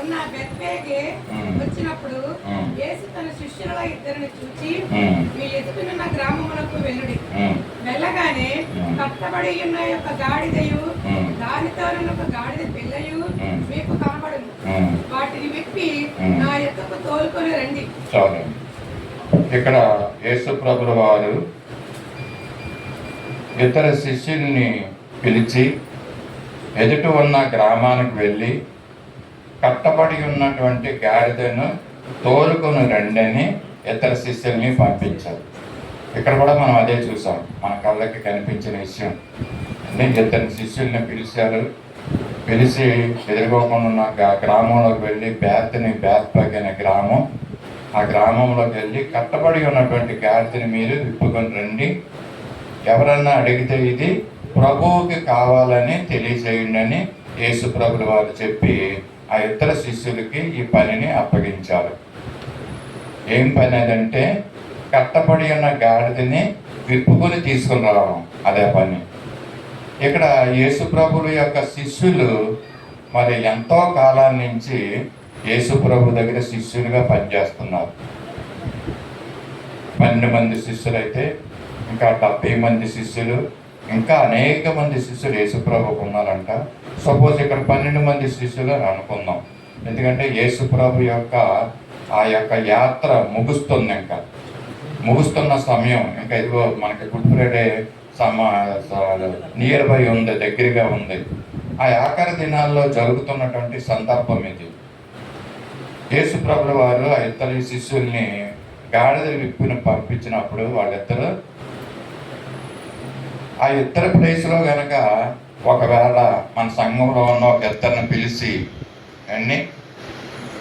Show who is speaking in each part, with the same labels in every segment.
Speaker 1: ఉన్న బెత్ఫేగే వచ్చినప్పుడు యేసు తన శిష్యుల ఇద్దరిని చూచి మీ ఎదుటినున్న గ్రామములకు వెళ్ళుడి. వెళ్ళగానే కట్టబడి ఉన్న యొక్క గాడిదయు దానితో ఒక గాడిద పిల్లయు మీకు కనబడును. వాటిని విప్పి నా యొక్కకు తోలుకొని రండి.
Speaker 2: ఇక్కడ యేసు ప్రభుల వారు ఇతర శిష్యుల్ని పిలిచి ఎదుటి ఉన్న గ్రామానికి వెళ్ళి కట్టబడి ఉన్నటువంటి గాడిదను తోలుకొని రండి అని ఇతర శిష్యుల్ని పంపించారు. ఇక్కడ కూడా మనం అదే చూసాం, మన కళ్ళకి కనిపించిన విషయం. ఇద్దరు శిష్యుల్ని పిలిచారు. పిలిచి ఎదుర్కోకుండా ఉన్న గ్రామంలోకి వెళ్ళి బేత్పగ్ అనే గ్రామం, ఆ గ్రామంలోకి వెళ్ళి కట్టబడి ఉన్నటువంటి గాడిదని మీరు విప్పుకొని రండి, ఎవరన్నా అడిగితే ఇది ప్రభువుకి కావాలని తెలియజేయండి అని యేసు ప్రభుల వారు చెప్పి ఆ ఇతర శిష్యులకి ఈ పనిని అప్పగించారు. ఏం పని అదంటే కట్టబడి ఉన్న గాడిదని విప్పుకొని తీసుకుని రావడం, అదే పని. ఇక్కడ యేసు ప్రభుల యొక్క శిష్యులు మరి ఎంతో కాలం నుంచి యేసు ప్రభు దగ్గర శిష్యులుగా పనిచేస్తున్నారు. 12 మంది శిష్యులు అయితే ఇంకా 70 మంది శిష్యులు, ఇంకా అనేక మంది శిష్యులు యేసు ప్రభుకు ఉన్నారంట. సపోజ్ ఇక్కడ 12 మంది శిష్యులు అని అనుకుందాం, ఎందుకంటే యేసు ప్రభు యొక్క ఆ యొక్క యాత్ర ముగుస్తున్న సమయం. ఇంకా ఇదిగో మనకి గుడ్ ఫ్రైడే నియర్ బై ఉంది, దగ్గరగా ఉంది. ఆ ఆఖరి దినాల్లో జరుగుతున్నటువంటి సందర్భం ఇది. యేసు ప్రభుల వారు ఆ ఇద్దరు శిష్యుల్ని గాడిద విప్పుని పంపించినప్పుడు వాళ్ళిద్దరు ఆ ఇద్దరు ప్లేస్లో కనుక ఒకవేళ మన సంఘంలో ఉన్న ఒక ఇద్దరిని పిలిచి అన్నీ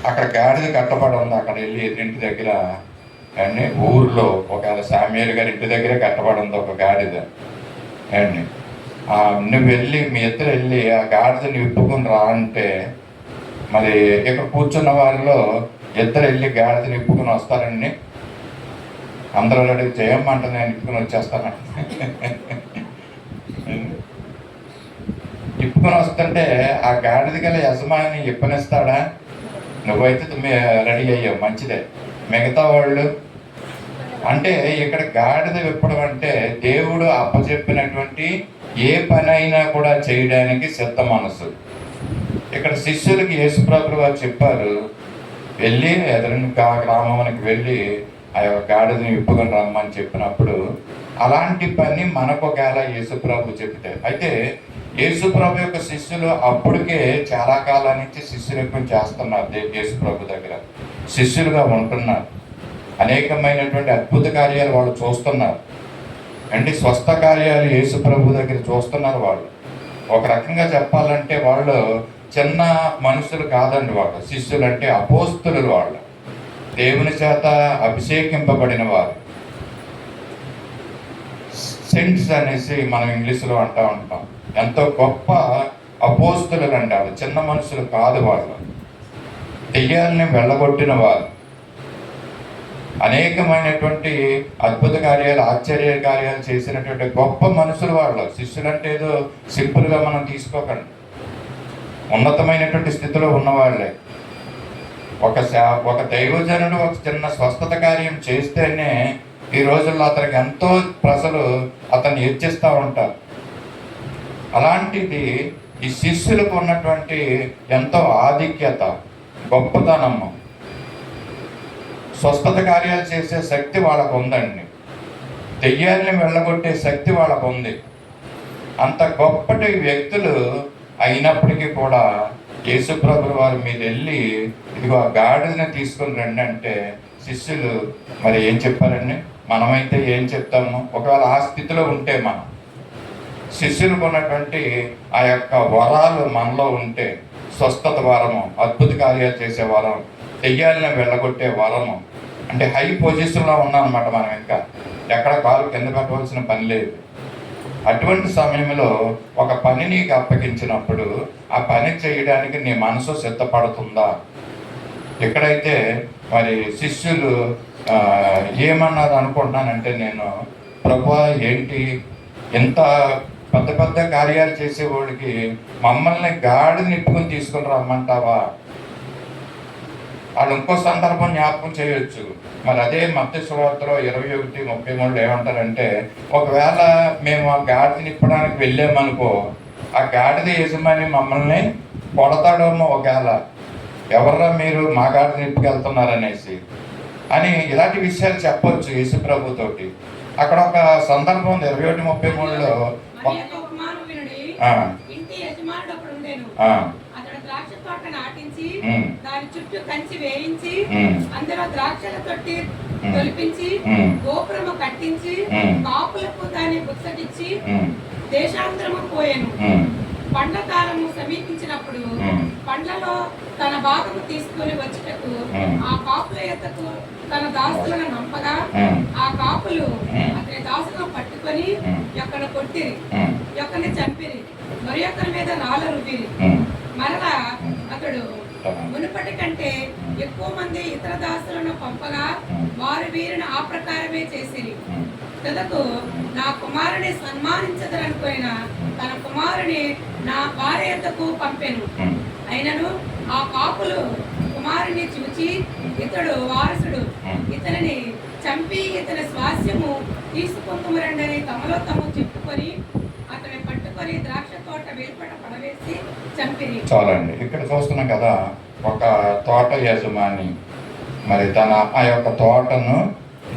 Speaker 2: అక్కడ గాడిద కట్టబడి ఉంది, అక్కడ వెళ్ళి ఎదురింటి దగ్గర అండి ఊర్లో ఒకవేళ సామ్యూయల్ గారి ఇంటి దగ్గర కట్టబడి ఉంది ఒక గాడిద అండి, నువ్వు వెళ్ళి మీ ఇద్దరు వెళ్ళి ఆ గాడిదని విప్పుకొని రా అంటే మరి ఇక్కడ కూర్చున్న వారిలో ఇద్దరు వెళ్ళి గాడిదని విప్పుకొని వస్తారండి. అందరూ రెడీ చేయమంటే నేను విప్పుకొని వచ్చేస్తానండి. ఇప్పుకొని వస్తుంటే ఆ గాడిద గల యజమాని ఇప్పనిస్తాడా? నువ్వైతే రెడీ అయ్యావు, మంచిదే. మిగతా వాళ్ళు అంటే ఇక్కడ గాడిద విప్పడం అంటే దేవుడు అప్పచెప్పినటువంటి ఏ పని అయినా కూడా చేయడానికి సిద్ధ మనసు. ఇక్కడ శిష్యులకి యేసు ప్రభువు వారు చెప్పారు, వెళ్ళి ఎదురుని గ్రామానికి వెళ్ళి ఆ యొక్క గాడిదని విప్పుకొని రమ్మని చెప్పినప్పుడు అలాంటి పని మనకు ఒకవేళ యేసు ప్రభు చెప్తే, అయితే యేసు ప్రభు యొక్క శిష్యులు అప్పటికే చాలా కాలం నుంచి శిష్యులకు చేస్తున్నారు. యేసు ప్రభు దగ్గర శిష్యులుగా ఉంటున్నారు. అనేకమైనటువంటి అద్భుత కార్యాలు వాళ్ళు చూస్తున్నారు అండి. స్వస్థ కార్యాలు యేసు ప్రభు దగ్గర చూస్తున్నారు. వాళ్ళు ఒక రకంగా చెప్పాలంటే వాళ్ళు చిన్న మనుషులు కాదండి. వాళ్ళు శిష్యులు అంటే అపోస్తులు, వాళ్ళు దేవుని చేత అభిషేకింపబడిన వారు. సెంట్స్ అనేసి మనం ఇంగ్లీష్లో అంటూ ఉంటాం. ఎంతో గొప్ప అపోస్తులు అంటారు. చిన్న మనుషులు కాదు వాళ్ళు. దెయ్యాలని వెళ్ళగొట్టిన వారు, అనేకమైనటువంటి అద్భుత కార్యాలు, ఆశ్చర్య కార్యాలు చేసినటువంటి గొప్ప మనుషులు వాళ్ళు. శిష్యులు అంటే ఏదో సింపుల్గా మనం తీసుకోకండి, ఉన్నతమైనటువంటి స్థితిలో ఉన్నవాళ్ళే. ఒక దైవజనుడు ఒక చిన్న స్వస్థత కార్యం చేస్తేనే ఈ రోజుల్లో అతనికి ఎంతో ప్రజలు అతన్ని హెచ్చిస్తూ ఉంటారు. అలాంటిది ఈ శిష్యులకు ఉన్నటువంటి ఎంతో ఆధిక్యత, గొప్పతనము, స్వస్థత కార్యాలు చేసే శక్తి వాళ్ళకు ఉందండి. దెయ్యాల్ని వెళ్ళగొట్టే శక్తి వాళ్ళకు ఉంది. అంత గొప్పటి వ్యక్తులు అయినప్పటికీ కూడా యేసు ప్రభుల వారు మీరు వెళ్ళి ఇదిగో ఆ గాడిదని తీసుకొని రండి అంటే శిష్యులు మరి ఏం చెప్పారండి? మనమైతే ఏం చెప్తాము? ఒకవేళ ఆ స్థితిలో ఉంటే మనం శిష్యులకు ఉన్నటువంటి ఆ యొక్క వరాలు మనలో ఉంటే, స్వస్థత వరము, అద్భుత కార్యాలు చేసే వరం, దెయ్యాలను వెళ్ళగొట్టే వరము, అంటే హై పొజిషన్లో ఉన్నామన్నమాట. మనం ఇంకా ఎక్కడ కాలు కింద పెట్టవలసిన పని లేదు. అటువంటి సమయంలో ఒక పని నీకు అప్పగించినప్పుడు ఆ పని చేయడానికి నీ మనసు సిద్ధపడుతుందా? ఎక్కడైతే మరి శిష్యులు ఏమన్నారు అనుకుంటున్నానంటే, నేను ప్రభువా ఏంటి ఎంత పెద్ద పెద్ద కార్యాలు చేసేవాళ్ళకి మమ్మల్ని గాడిని నిప్పుకొని తీసుకుని రమ్మంటావా? వాళ్ళు ఇంకో సందర్భం జ్ఞాపకం చేయొచ్చు. మరి అదే మత్తయి సువార్తలో 21:33 ఏమంటారంటే, ఒకవేళ మేము ఆ గాడిదని ఇప్పడానికి వెళ్ళామనుకో, ఆ గాడిద యజమాని మమ్మల్ని కొడతాడేమో, ఒకవేళ ఎవర్రా మీరు మా గాడిదని ఇప్పుకెళ్తున్నారనేసి అని ఇలాంటి విషయాలు చెప్పొచ్చు యేసు ప్రభుతోటి. అక్కడ ఒక సందర్భం 21:33లో
Speaker 1: మరి యొక్క ఉపమానం వినుడి. ఇంటి యజమానుడు అక్కడ ఉండెను. అతడు ద్రాక్ష తోట నాటించి దాని చుట్టూ కంచి వేయించి అందులో ద్రాక్షల తొట్టి తొలిపించి గోపురము కట్టించి కాపులకు దాన్ని గుచ్చటిచ్చి దేశాంతరము పోయెను. పండ్ల కాలము సమీపించినప్పుడు పండ్లలో తన భాగము తీసుకుని వచ్చుటకు ఆ కాపుల యొద్దకు తన దాసులను నంపగా ఆ కాపులు అతని దాసులను పట్టుకొని ఎక్కడ కొట్టిరి, యొక్కని చంపిరి, మరి ఒక్కరి మీద రాళ్ళ రువ్విరి. మరలా అతడు మునుపటి కంటే ఎక్కువ మంది ఇతర దాసులను పంపగా వారు వీరిని ఆ ప్రకారమే చేసిరి. తుదకు నా కుమారుని సన్మానించదనుకోయిన తన కుమారుని నా భార్య యొద్దకు పంపెను. అయినను ఆ కాపులు కుమారుని చూచి ఇతడు వారసుడు, ఇతనిని చంపి ఇతని స్వాస్యము తీసుకుంటుమరండని తమలో తాము చెప్పుకొని అతని పట్టుకొని ద్రాక్ష తోట వెలుపట పడవేసి చంపిరి.
Speaker 2: చాలండి. ఇక్కడ చూస్తున్నాం కదా, ఒక తోట యజమాని మరి తన ఆ యొక్క తోటను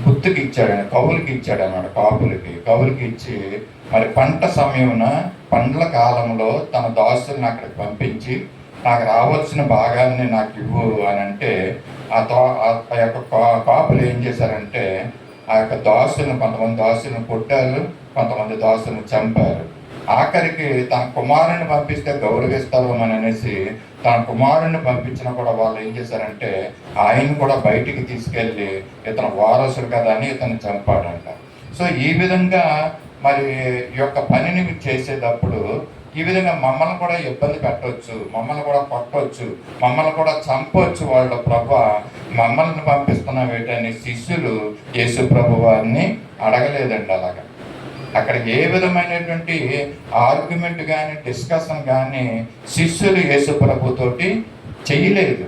Speaker 2: గుర్తుకి ఇచ్చాడు, కవులకి ఇచ్చాడు అన్నమాట. కవులకి ఇచ్చి మరి పంట సమయమున పండ్ల కాలంలో తన దాసుల్ని అక్కడికి పంపించి నాకు రావాల్సిన భాగాన్ని నాకు ఇవ్వు అని అంటే ఆ యొక్క కాపులు ఏం చేశారంటే ఆ యొక్క దాసులను, కొంతమంది దాసులను కొట్టారు, కొంతమంది దాసులను చంపారు. ఆఖరికి తన కుమారుని పంపిస్తే గౌరవిస్తారు అని అనేసి తన కుమారుని పంపించినా కూడా వాళ్ళు ఏం చేశారంటే ఆయన కూడా బయటికి తీసుకెళ్ళి ఇతను వారసుడు కదా అని ఇతను చంపాడంట. సో ఈ విధంగా మరి ఈ యొక్క పనిని చేసేటప్పుడు ఈ విధంగా మమ్మల్ని కూడా ఇబ్బంది పెట్టవచ్చు, మమ్మల్ని కూడా కొట్టవచ్చు, మమ్మల్ని కూడా చంపవచ్చు. వాళ్ళ ప్రభువా మమ్మల్ని పంపిస్తున్నాం ఏంటని శిష్యులు యేసు ప్రభు వారిని అడగలేదండి. అలాగా అక్కడ ఏ విధమైనటువంటి ఆర్గ్యుమెంట్ కానీ డిస్కషన్ కానీ శిష్యులు యేసు ప్రభుతోటి చేయలేదు.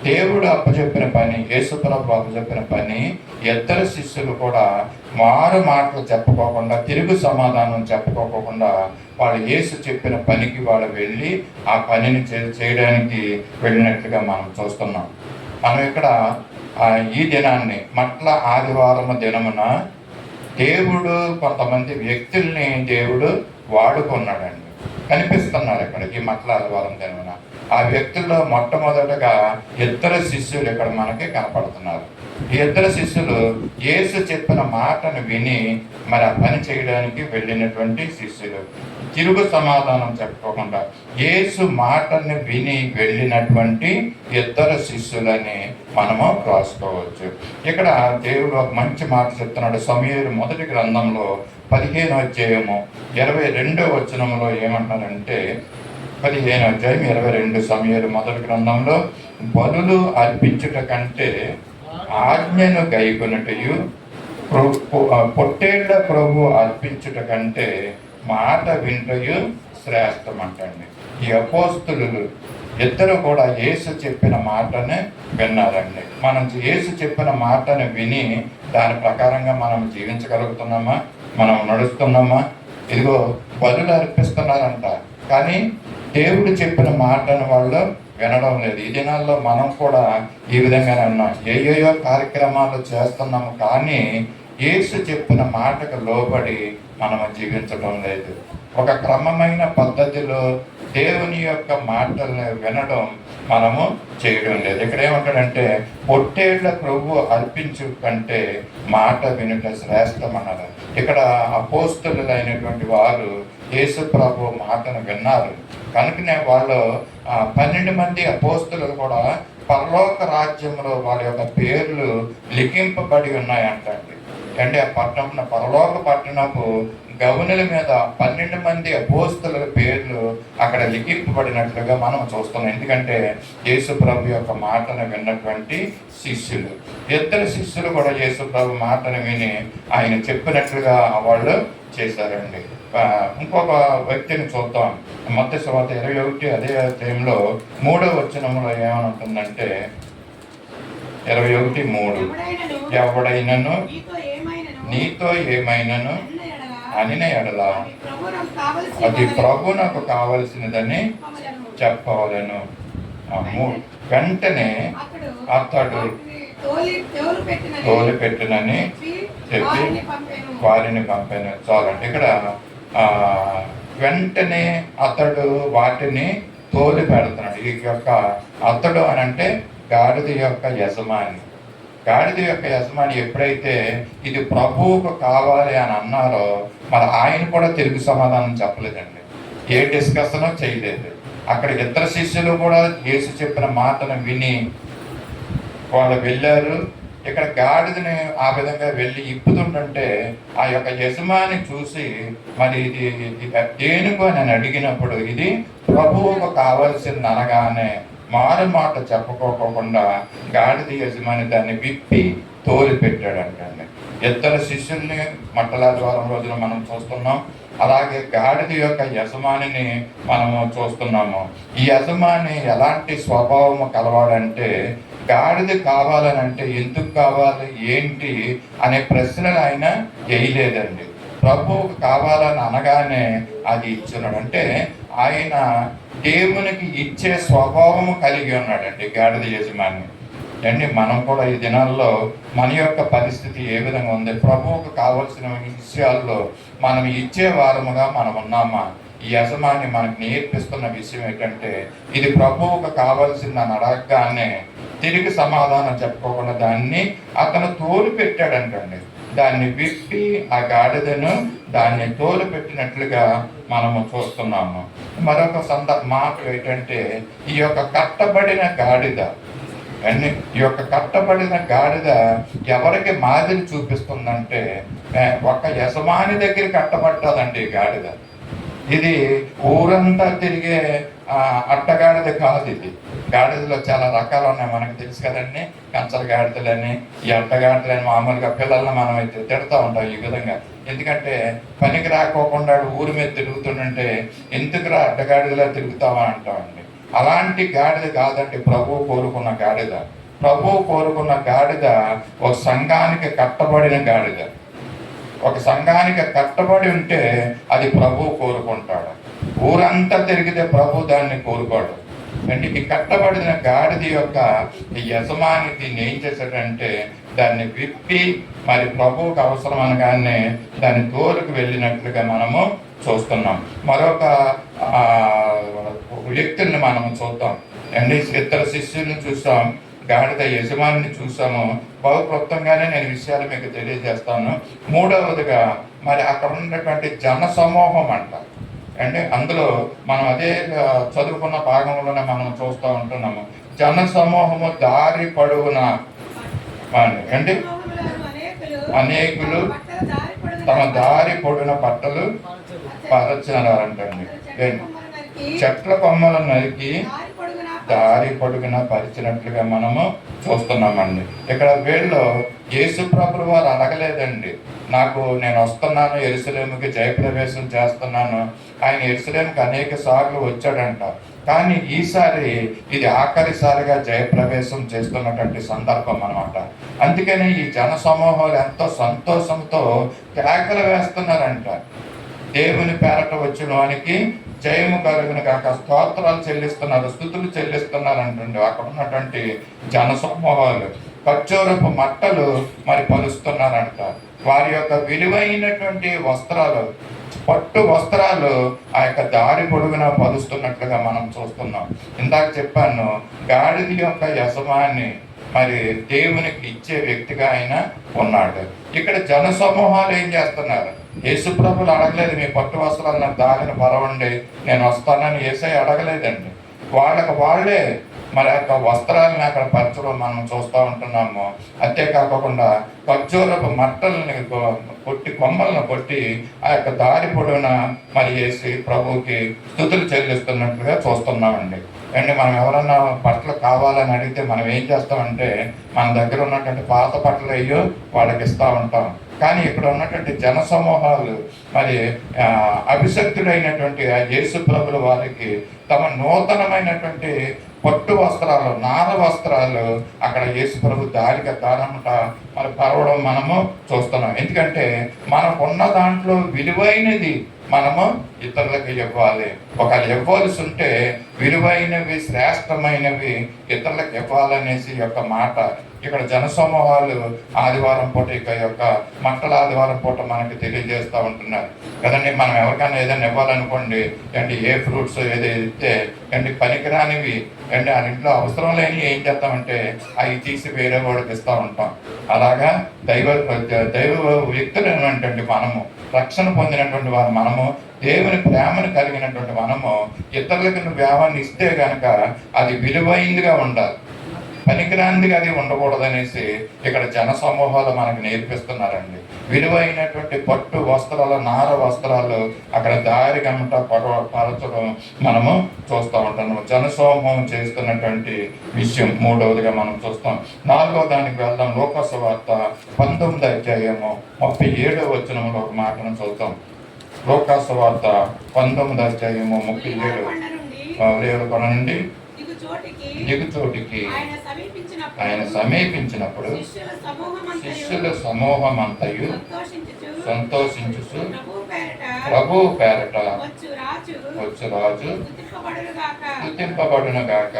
Speaker 2: దేవుడు అప్పచెప్పిన పని, యేసు ప్రభు అప్పచెప్పిన పని ఇద్దరు శిష్యులు కూడా మారు మాటలు చెప్పుకోకుండా, తిరుగు సమాధానం చెప్పుకోకుండా వాళ్ళు యేసు చెప్పిన పనికి వాళ్ళు వెళ్ళి ఆ పనిని చేయడానికి వెళ్ళినట్లుగా మనం చూస్తున్నాం. మనం ఇక్కడ ఈ దినాన్ని మట్ల ఆదివారం దినమున దేవుడు కొంతమంది వ్యక్తుల్ని దేవుడు వాడుకున్నాడండి, కనిపిస్తున్నారు ఇక్కడ ఈ మట్ల ఆదివారం దినమున. ఆ వ్యక్తుల్లో మొట్టమొదటగా ఇద్దరు శిష్యులు ఇక్కడ మనకి కనపడుతున్నారు. ఈ ఇద్దరు శిష్యులు యేసు చెప్పిన మాటను విని మరి ఆ పని చేయడానికి వెళ్ళినటువంటి శిష్యులు. తిరుగు సమాధానం చెప్పుకోకుండా యేసు మాటను విని వెళ్ళినటువంటి ఇద్దరు శిష్యులని మనము రాసుకోవచ్చు. ఇక్కడ దేవుడు ఒక మంచి మాట చెప్తున్నాడు. సమూయేలు మొదటి గ్రంథంలో 15వ అధ్యాయము 22వ వచనంలో ఏమంటారంటే, 15వ అధ్యాయం 22 సమూయేలు మొదటి గ్రంథంలో, బలులు అర్పించుట కంటే ఆజ్ఞను గైకొనుటయు పొట్టేళ్ల ప్రభు అర్పించుట కంటే మాట వింటయు శ్రేష్టమంటండి. ఈ అపోస్తులు ఇద్దరు కూడా యేసు చెప్పిన మాటను విన్నారండి. మనం యేసు చెప్పిన మాటను విని దాని ప్రకారంగా మనం జీవించగలుగుతున్నామా, మనం నడుస్తున్నామా? ఇదిగో బలులు అర్పిస్తున్నారంట, కానీ దేవుడు చెప్పిన మాటను వాళ్ళు వినడం లేదు. ఈ దినాల్లో మనం కూడా ఈ విధంగానే ఉన్నాం. ఏయో కార్యక్రమాలు చేస్తున్నాము, కానీ యేసు చెప్పిన మాటకు లోబడి మనము జీవించడం లేదు. ఒక క్రమమైన పద్ధతిలో దేవుని యొక్క మాటల్ని వినడం మనము చేయడం లేదు. ఇక్కడ ఏమంటాడంటే, పొట్టేళ్ల ప్రభు అర్పించు కంటే మాట వినుట శ్రేష్టమన్నారు. ఇక్కడ అపోస్తులు అయినటువంటి వారు యేసు ప్రభు మాటను విన్నారు కనుకనే వాళ్ళు 12 మంది అపోస్తులు కూడా పరలోక రాజ్యంలో వాళ్ళ యొక్క పేర్లు లిఖింపబడి ఉన్నాయంటండి. అంటే ఆ పట్టణం, పరలోక పట్టణపు గవనుల మీద 12 మంది అపోస్తుల పేర్లు అక్కడ లిఖింపబడినట్లుగా మనం చూస్తున్నాం. ఎందుకంటే యేసు ప్రభు యొక్క మాటను విన్నటువంటి శిష్యులు, ఇద్దరు శిష్యులు కూడా యేసు ప్రభు మాటను విని ఆయన చెప్పినట్లుగా వాళ్ళు చేశారండి. ఇంకొక వ్యక్తిని చూద్దాం. మత్తయి సువార్త 21 అదే అధ్యాయంలో 3వ వచనంలో ఏమనుంటుందంటే, 21:3 ఎవడైనను నీతో ఏమైనను అనిన ఎడల అది ప్రభునకు కావలసినదని చెప్పవలను. వెంటనే అతడు తోలి పెట్టినని చెప్పి వారిని పంపాను. చాలండి. ఇక్కడ వెంటనే అతడు వాటిని తోలి పెడుతున్నాడు. ఈ యొక్క అతడు అని అంటే గాడిద యొక్క యజమాని. గాడిద యొక్క యజమాని ఎప్పుడైతే ఇది ప్రభువుకు కావాలి అని అన్నారో మరి ఆయన కూడా తిరుగు సమాధానం చెప్పలేదండి. ఏ డిస్కషను చేయలేదు. అక్కడ ఇద్దరు శిష్యులు కూడా యేసు చెప్పిన మాటను విని వాళ్ళు వెళ్ళారు. ఇక్కడ గాడిదని ఆ విధంగా వెళ్ళి ఇప్పుతుంటే ఆ యొక్క యజమాని చూసి మరి ఇది దేనికో అని అడిగినప్పుడు ఇది ప్రభువుకు కావాల్సింది అనగానే మారు మాట చెప్పుకోకుండా గాడిద యజమాని దాన్ని విప్పి తోలి పెట్టాడంటండి. ఇద్దరు శిష్యుల్ని మట్టలాదివారం రోజున మనం చూస్తున్నాం. అలాగే గాడిద యొక్క యజమానిని మనము చూస్తున్నాము. ఈ యజమాని ఎలాంటి స్వభావము కలవాడంటే గాడిద కావాలనంటే ఎందుకు కావాలి ఏంటి అనే ప్రశ్నలు ఆయన వేయలేదండి. ప్రభువుకు కావాలని అనగానే అది ఇచ్చున్నాడు. అంటే ఆయన దేవునికి ఇచ్చే స్వభావము కలిగి ఉన్నాడండి గాడిద యజమాని అండి. మనం కూడా ఈ దినాల్లో మన యొక్క పరిస్థితి ఏ విధంగా ఉంది? ప్రభువుకు కావలసిన విషయాల్లో మనం ఇచ్చే వారముగా మనం ఉన్నామా? ఈ యజమాని మనకు నేర్పిస్తున్న విషయం ఏంటంటే ఇది ప్రభువుకు కావాల్సిందని అడగగానే తిరిగి సమాధానం చెప్పుకోకుండా దాన్ని అతను తోలు పెట్టాడంటండి. దాన్ని విప్పి ఆ గాడిదను దాన్ని తోలు పెట్టినట్లుగా మనము చూస్తున్నాము. మరొక మాట ఏంటంటే ఈ యొక్క కట్టబడిన గాడిద అన్ని ఈ యొక్క కట్టబడిన గాడిద ఎవరికి మాదిరి చూపిస్తుందంటే ఒక యజమాని దగ్గర కట్టబడ్డదండి గాడిద. ఇది ఊరంతా తిరిగే అట్టగాడిద కాదు. ఇది గాడిదలో చాలా రకాలు ఉన్నాయి, మనకు తెలుసు కదండి. కంచల గాడిదలని, ఈ అట్టగాడిదలని మామూలుగా పిల్లల్ని మనం అయితే తిడుతూ ఉంటాం ఈ విధంగా. ఎందుకంటే పనికి రాకోకుండా ఊరి మీద తిరుగుతుంటే ఎందుకురా అట్టగాడిదలా తిరుగుతావా అంటామండి. అలాంటి గాడిద కాదండి ప్రభువు కోరుకున్న గాడిద. ప్రభువు కోరుకున్న గాడిద ఒక సంఘానికి కట్టబడిన గాడిద. ఒక సంఘానికి కట్టబడి ఉంటే అది ప్రభువు కోరుకుంటాడు. ఊరంతా తిరిగితే ప్రభు దాన్ని కోరుకోడు అంటే. ఈ కట్టబడిన గాడిద యొక్క యజమాని దీన్ని ఏం చేశాడంటే దాన్ని విప్పి మరి ప్రభువుకు అవసరం అనగానే దాన్ని తోలుకు వెళ్ళినట్లుగా మనము చూస్తున్నాం. మరొక వ్యక్తుల్ని మనము చూద్దాం అండి. ఇద్దరు శిష్యుల్ని చూసాం, గాడిద యజమానిని చూసాము. బహు క్లుప్తంగానే నేను విషయాలు మీకు తెలియజేస్తాను. మూడవదిగా మరి అక్కడ ఉన్నటువంటి జన సమూహం అంట అంటే అందులో మనం అదే చదువుకున్న భాగంలోనే మనం చూస్తూ ఉంటున్నాము. జన సమూహము దారి పొడవున అంటే అనేకులు తమ దారి పొడిన బట్టలు పరచినారంటండి. చెట్ల కొమ్మలను నరికి దారి పొడుగున పరిచినట్లుగా మనము చూస్తున్నామండి. ఇక్కడ వీళ్ళు యేసు ప్రభువు వారు అడగలేదండి, నేను వస్తున్నాను యెరూషలేముకి జయప్రవేశం చేస్తున్నాను. ఆయన యెరూషలేముకి అనేక సార్లు వచ్చాడంట. కానీ ఈసారి ఇది ఆఖరిసారిగా జయప్రవేశం చేస్తున్నటువంటి సందర్భం అన్నమాట. అందుకని ఈ జన సమూహాలు ఎంతో సంతోషంతో కేకలు వేస్తున్నారంట. దేవుని పేరట వచ్చిన వానికి జయము కలుగును కాక స్తోత్రాలు చెల్లిస్తున్నారు, స్తుతులు చెల్లిస్తున్నారు అంటుండే. అక్కడ ఉన్నటువంటి జన సమూహాలు ఖర్జూరపు మట్టలు మరి పలుస్తున్నారంట. వారి యొక్క విలువైనటువంటి వస్త్రాలు, పట్టు వస్త్రాలు ఆ యొక్క దారి పొడుగున పలుస్తున్నట్లుగా మనం చూస్తున్నాం. ఇందాక చెప్పాను, గాడిద యొక్క యజమాని మరి దేవునికి ఇచ్చే వ్యక్తిగా ఆయన ఉన్నాడు. ఇక్కడ జన సమూహాలు ఏం చేస్తున్నారు? యేసు ప్రభులు అడగలేదు, మీ పట్టు వస్త్రాలు నాకు దారిని పరవండి, నేను వస్తానని యేసయ్య అడగలేదండి. వాళ్ళే మరి ఆ యొక్క వస్త్రాలను అక్కడ పరచడం మనం చూస్తూ ఉంటున్నాము. అంతేకాకుండా ఖర్జూరపు మట్టలని కొమ్మలను కొట్టి ఆ యొక్క దారి పొడవున మరి వేసి ప్రభువుకి స్తుతులు చెల్లిస్తున్నట్లుగా చూస్తున్నామండి. అండ్ మనం ఎవరన్నా బట్టలు కావాలని అడిగితే మనం ఏం చేస్తామంటే మన దగ్గర ఉన్నటువంటి పాత బట్టలు అయ్యో వాళ్ళకి ఇస్తూ ఉంటాం. కానీ ఇక్కడ ఉన్నటువంటి జన సమూహాలు మరి అభిషక్తుడైనటువంటి యేసు ప్రభుల వారికి తమ నూతనమైనటువంటి పట్టు వస్త్రాలు, నార వస్త్రాలు అక్కడ యేసు ప్రభు దారంట మరి పరవడం మనము చూస్తున్నాం. ఎందుకంటే మనకున్న దాంట్లో విలువైనది మనము ఇతరులకు ఇవ్వాలి. ఒకవేళ ఇవ్వాల్సి ఉంటే విలువైనవి, శ్రేష్టమైనవి ఇతరులకు ఇవ్వాలనేసి యొక్క మాట ఇక్కడ జనసమూహాలు ఆదివారం పూట మట్టల ఆదివారం పూట మనకి తెలియజేస్తూ ఉంటున్నారు కదండి. మనం ఎవరికైనా ఏదైనా ఇవ్వాలనుకోండి అండి, ఏ ఫ్రూట్స్ ఏదో ఇస్తే అండి పనికిరానివి అండి ఆ ఇంట్లో అవసరం లేని ఏం చేస్తామంటే అవి తీసి వేరే వాడికి ఇస్తూ ఉంటాం. అలాగా దైవ వ్యక్తులు ఏమంటే మనము రక్షణ పొందినటువంటి వారు, మనము దేవుని ప్రేమను కలిగినటువంటి మనము ఇతరులకు నువ్వు ఇస్తే కనుక అది విలువైందిగా ఉండాలి, పనికిరాందిగా అది ఉండకూడదనేసి ఇక్కడ జన సమూహాలు మనకు నేర్పిస్తున్నారండి. విలువైనటువంటి పట్టు వస్త్రాలు, నార వస్త్రాలు అక్కడ దారి గమట పరచడం మనము చూస్తూ ఉంటాము. జనసమూహం చేస్తున్నటువంటి విషయం మూడవదిగా మనం చూస్తాం. 4వ దానికి వెళ్దాం. లోక సువార్త 19వ అధ్యాయము 37వ వచనంలో ఒక మాటను చూద్దాం. లోక సువార్త 19వ అధ్యాయము 37 కొండ నుండి దిగుచోటికి ఆయన సమీపించినప్పుడు శిష్యుల సమూహం అంతయు సంతోషించు ప్రభు పేరట వచ్చు రాజు స్తుతింపబడును గాక.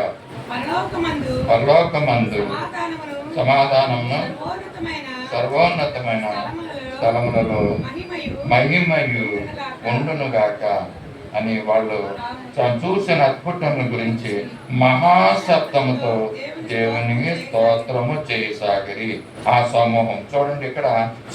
Speaker 2: పరలోకమందు సమాధానమును సర్వోన్నతమైన స్థలములలో మహిమయు ఉండునుగాక అని వాళ్ళు చూసిన అద్భుతముల గురించి మహాశబ్దముతో దేవునికి స్తోత్రము చేయసాగిరి. ఆ సమూహం చూడండి, ఇక్కడ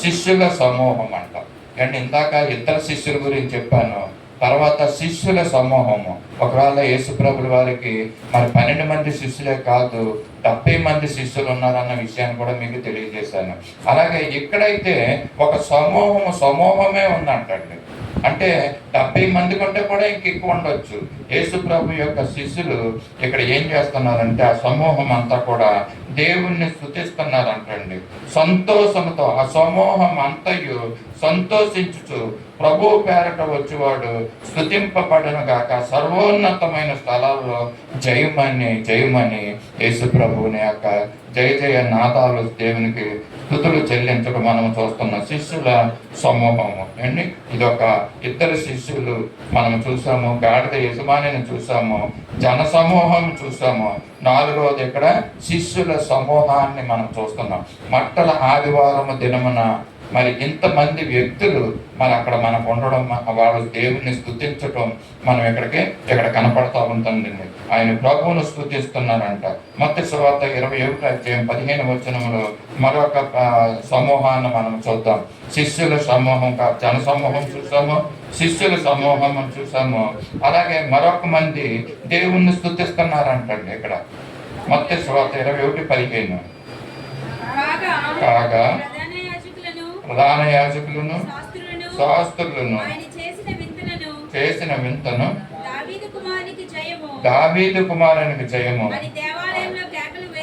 Speaker 2: శిష్యుల సమూహం అంట. అంటే ఇందాక ఇద్దరు శిష్యుల గురించి చెప్పాను, తర్వాత శిష్యుల సమూహము. ఒకవేళ యేసుప్రభుల వారికి మరి 12 మంది శిష్యులే కాదు, 70 మంది శిష్యులు ఉన్నారన్న విషయాన్ని కూడా మీకు తెలియజేశాను. అలాగే ఇక్కడైతే ఒక సమూహమే ఉందంటండి. అంటే 70 మంది కంటే కూడా ఇంకెక్కువ ఉండొచ్చు. యేసు ప్రభు యొక్క శిష్యులు ఇక్కడ ఏం చేస్తున్నారంటే ఆ సమూహం అంతా కూడా దేవుణ్ణి స్తుతిస్తున్నారంటండి. సంతోషంతో ఆ సమూహం అంతయు సంతోషించుచు ప్రభు పేరట వచ్చేవాడు స్తుతింపబడును గాక, సర్వోన్నతమైన స్థలాల్లో జయమని యేసు ప్రభువుని యొక్క జయ నాదాలు దేవునికి స్తుతులు చెల్లించడం మనం చూస్తున్న శిష్యుల సమూహము అండి. ఇదొక ఇద్దరు శిష్యులు మనం చూసాము, గాడిద యజమానిని చూసాము, జన సమూహం చూసాము. 4వది ఇక్కడ శిష్యుల సమూహాన్ని మనం చూస్తున్నాం. మట్టల ఆదివారము దినమున మరి ఇంతమంది వ్యక్తులు మరి అక్కడ మనకు ఉండడం, వాళ్ళు దేవుని స్తుతించటం మనం ఇక్కడ కనపడతా ఉంటుందండి. ఆయన ప్రభువును స్తుతిస్తున్నారంట. మత్తయి సువార్త 21వ అధ్యాయం 15వ వచనంలో మరొక సమూహాన్ని మనం చూద్దాం. శిష్యుల సమూహం, జన సమూహం చూసాము, శిష్యుల సమూహం చూసాము. అలాగే మరొక మంది దేవుణ్ణి స్తుతిస్తున్నారంటండి. ఇక్కడ మత్తయి సువార్త 21:15 కాగా ప్రధాన యాజకులను శాస్త్రులను చేసిన వింతను దావీదు కుమారునికి జయము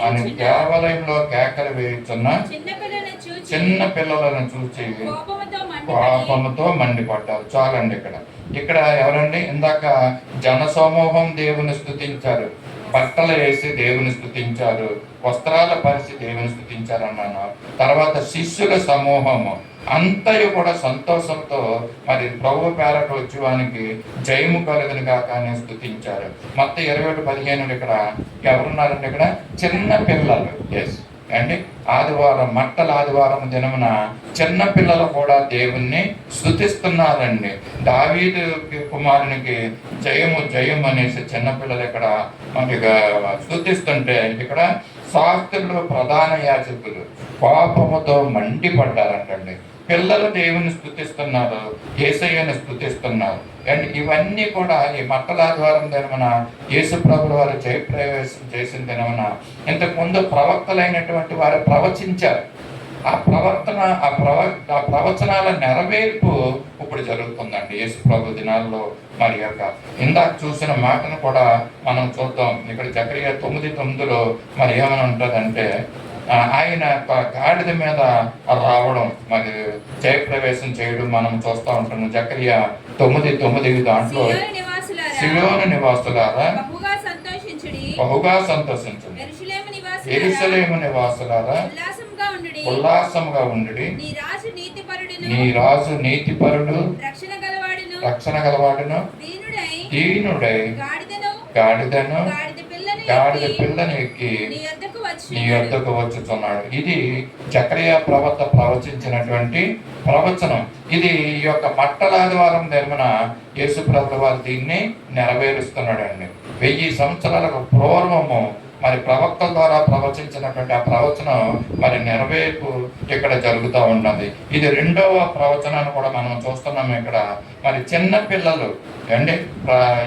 Speaker 2: అని దేవాలయంలో కేకలు వేయుచున్న చిన్న పిల్లలను చూచి కోపముతో మండిపడ్డారు. చాలండి. ఇక్కడ ఎవరండి? ఇందాక జన సమూహం దేవుని స్తుతించారు, బట్టలు వేసి దేవుని స్తుతించారు, వస్త్రాల పరిచి దేవుని స్తుతించారు అన్నాను. తర్వాత శిష్యుల సమూహము అంతయు కూడా సంతోషంతో మరి ప్రభు పేరట వచ్చేవానికి జయము కలుగును గాక అని స్తుతించారు. మత్తయి 21:15 ఇక్కడ ఎవరున్నారంటే ఇక్కడ చిన్న పిల్లలు. ఎస్ అండి, ఆదివారం మట్టల ఆదివారం దినమున చిన్న పిల్లలు కూడా దేవుణ్ణి స్తుతిస్తున్నారండి. దావీదు కుమారునికి జయము అనేసి చిన్నపిల్లలు ఇక్కడ మనకి స్తుతిస్తుంటే ఇక్కడ శాస్త్రులు ప్రధాన యాజకులు కోపముతో మండిపడ్డారంటండి. పిల్లలు దేవుని స్తుతిస్తున్నారు, యేసయ్యను స్తుతిస్తున్నారు. అండ్ ఇవన్నీ కూడా ఈ మట్టల ఆదివారం దినమున యేసు ప్రభుల వారు జయప్రవేశం చేసిన దినమున ఇంతకుముందు ప్రవక్తలైనటువంటి వారు ప్రవచించారు. ఆ ప్రవచనాల నెరవేర్పు ఇప్పుడు జరుగుతుందండి యేసు ప్రభు దినాల్లో. మరి యొక్క ఇందాక చూసిన మాటను కూడా మనం చూద్దాం. ఇక్కడ జకరియా 9:9 మరి ఏమని ఉంటుందంటే ఆయన గాడిద మీద రావడం, మరి జయప్రవేశం చేయడం మనం చూస్తూ ఉంటున్నాం. జకరియా 9:9 దాంట్లో సియోను నివాసులారా బహుగా సంతోషించుడి.
Speaker 3: యెరూషలేము నివాసులారా,
Speaker 2: యెరూషలేము నివాసులారా,
Speaker 3: ఉల్లాసంగా ఉండుడి.
Speaker 2: ఉల్లాసముగా ఉండుడి.
Speaker 3: నీ రాజు నీతిపరుడును,
Speaker 2: నీ రాజు నీతిపరుడు,
Speaker 3: రక్షణ గలవాడును,
Speaker 2: రక్షణ గలవాడును, దీనుడై
Speaker 3: గాడిదను
Speaker 2: గాడిదను గాడిద
Speaker 3: ఎక్కి
Speaker 2: పిల్లను ఎక్కి
Speaker 3: నీ యొద్దకు
Speaker 2: నీ యొద్దకు వచ్చుచున్నాడు. ఇది జకరియా ప్రవక్త ప్రవచించినటువంటి ప్రవచనం. ఇది ఈ యొక్క మట్టలాదివారం దినమున యేసు ప్రభువు వారు దీన్ని నెరవేరుస్తున్నాడండి. 1000 సంవత్సరాలకు పూర్వము మరి ప్రవక్తల ద్వారా ప్రవచించినటువంటి ఆ ప్రవచనం మరి నెరవేర్పు ఇక్కడ జరుగుతూ ఉన్నది. ఇది 2వ ప్రవచనాన్ని కూడా మనం చూస్తున్నాము. ఇక్కడ మరి చిన్న పిల్లలు అండి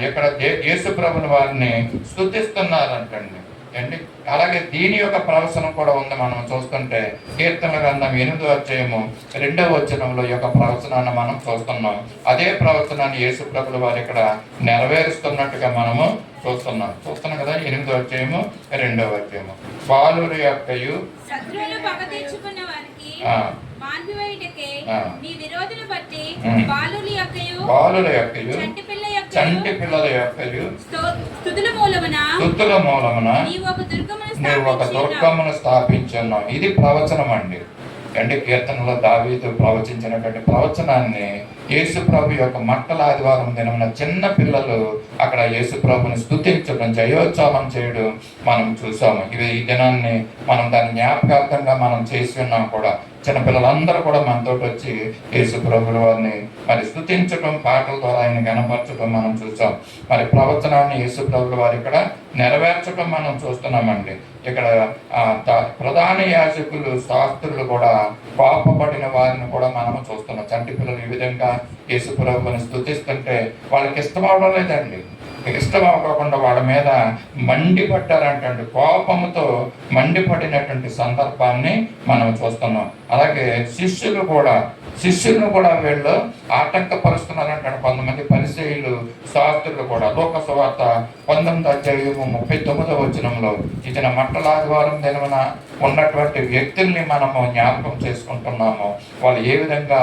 Speaker 2: ఇక్కడ యేసు ప్రభుని వారిని స్తుతిస్తున్నారంటండి అండి. అలాగే దీని యొక్క ప్రవచనం కూడా ఉంది. మనం చూస్తుంటే కీర్తన గ్రంథం 8వ అధ్యాయము 2వ వచనంలో యొక్క ప్రవచనాన్ని మనం చూస్తున్నాం. అదే ప్రవచనాన్ని యేసు ప్రభుల వారు ఇక్కడ నెరవేరుస్తున్నట్టుగా మనము చూస్తున్నాం కదా. 8వ అధ్యాయము 2వ అధ్యాయము. బాలుల యొక్కయు
Speaker 3: శత్రువులు పగ తీర్చుకున్న వారికి మాన్పివేయుటకే నీ విరోధులు బట్టి బాలుల యొక్కయు చంటి పిల్లల యొక్కయు స్తుతుల మూలమున నీవు ఒక దుర్గమును స్థాపించున్నావు. ఇది ప్రవచనం అండి. అంటే కీర్తనలో దావీదు ప్రవచించినటువంటి ప్రవచనాన్ని యేసు ప్రభు యొక్క మట్టల ఆదివారం దినమున చిన్న పిల్లలు అక్కడ యేసు ప్రభుని స్తుతించడం, జయోత్సవం చేయడం మనం చూసాము. ఈ దినాన్ని మనం దాని జ్ఞాపకార్థంగా మనం చేసి ఉన్నాం కూడా. చిన్నపిల్లలందరూ కూడా మనతో వచ్చి యేసు ప్రభుల వారిని మరి స్తుతించడం, పాటల ద్వారా ఆయన గణపరచడం మనం చూసాం. మరి ప్రవచనాన్ని యేసు ప్రభుల వారు ఇక్కడ నెరవేర్చడం మనం చూస్తున్నామండి. ఇక్కడ ప్రధాన యాజకులు, శాస్త్రులు కూడా కోపపడిన వారిని కూడా మనము చూస్తున్నాం. చంటి పిల్లలు ఈ విధంగా యేసు ప్రభుని స్తుతిస్తుంటే వాళ్ళకి ఇష్టం అవడం లేదండి. ఇష్టం అవ్వకుండా వాళ్ళ మీద మండిపడ్డారంటే, కోపంతో మండిపడినటువంటి సందర్భాన్ని మనం చూస్తున్నాం. అలాగే శిష్యులను కూడా వీళ్ళు ఆటంకపరుస్తున్నారంటే కొంతమంది పరిసయ్యులు, శాస్త్రులు కూడా. లోక సువార్త 19వ అధ్యాయము 39వ వచనంలో ఇచ్చిన మట్టల ఆదివారం దినమున ఉన్నటువంటి వ్యక్తుల్ని మనము జ్ఞాపకం చేసుకుంటున్నాము. వాళ్ళు ఏ విధంగా